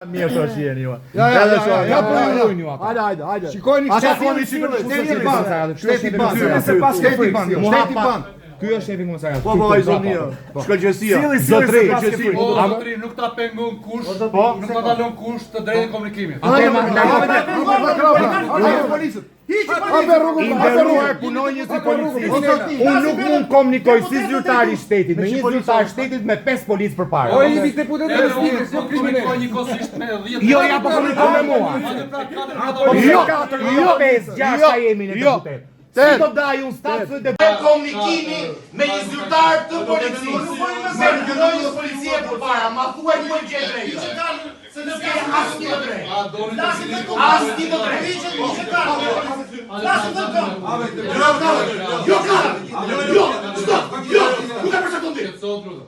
Mirë të është jeni ju. Ja përrujnë ju ata. Hajde. Shikojni Ata shteti thoni si shteti ban. Ky është shefi komisariat. Po vllai zonia. Shkëlqësia. Zotri. Zotri nuk ta pengon kush, nuk ta dalon kush të drejtë komunikimit. Punonjës i policisë. Unë nuk mund komunikoj si zyrtari i shtetit, me një zyrtar shtetit me 5 policë përpara. O jemi deputet komunikoj njëkohësisht me 10. Jo, ja po komunikoj me mua. Jo, 5, 6 jemi në deputet. Si do daj unë status dhe komunikimi me një zyrtar të policisë. Me një policie përpara, ma thuaj më gjë drejtë. Se nuk e asnjë të drejtë. Asnjë të drejtë. Jo, stop, nuk e përshëndet.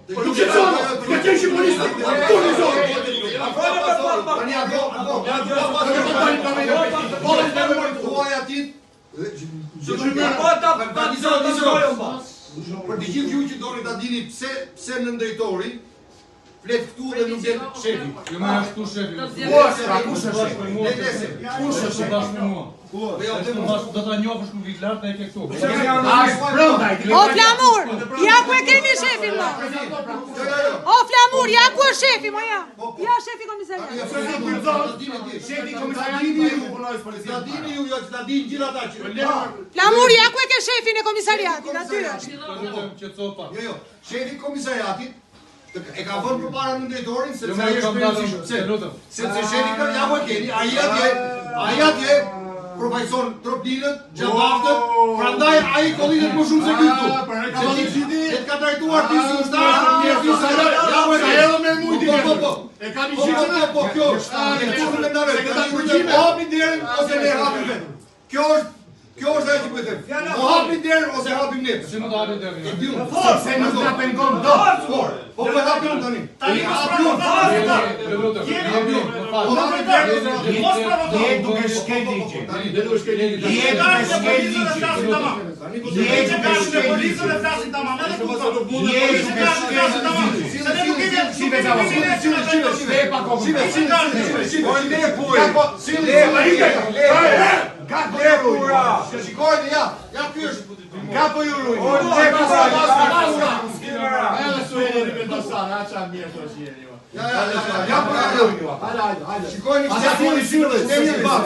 Nuk qetëson, ka qenë shi policia. Për të gjithë ju që doni ta dini pse në drejtori flet këtu dhe nuk del shefi. Jo më ashtu shefi. Kush është shefi? Kush është bashkë me mua? Do ta njohësh ku vit lart e ke këtu. O Flamur, ja ku e kemi shefin mo. O Flamur, ja ku është shefi mo ja. Ja shefi komisariat. Shefi komisariati ju punoj policia. Ta dini ju, jo ta dinë gjithë ata që Flamur, ja ku e ke shefin e komisariatit, aty është. Jo, shefi komisariatit e ka vënë përpara në drejtorin sepse ai është shpërndajë. Sepse shefi ka ja ku e keni, ai atje përfaqëson tropinët, xhamaftët, prandaj ai kollitet më shumë se ky këtu. E ka drejtuar ti zyrtar, ja ku e ka me mujtë. E ka një po kjo është. E ka ndërë, e ka përgjime. Hapi derën ose ne hapim vetëm. Kjo është ajo që po them. O hapim derën ose hapim ne. Si më do hapim derën? E diun. Se nuk ta pengon dot. Po hapim tani. Je duke shkel ligjin. Je duke shkel Shikojni, ja ky është. Kapo ju ruj. Shikojni, shteti ban.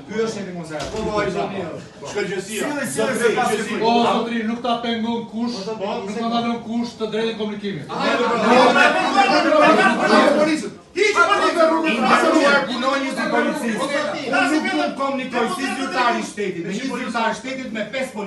Ky është shefi komisariat. Po vllai zonia. Shkëlqësia. O zotri, nuk ta pengon kush, nuk ta dalon kush të drejtë komunikimit. Punonjës i policisë. Unë nuk mund komunikoj si zyrtari i shtetit, me një zyrtar shtetit me 5 policë.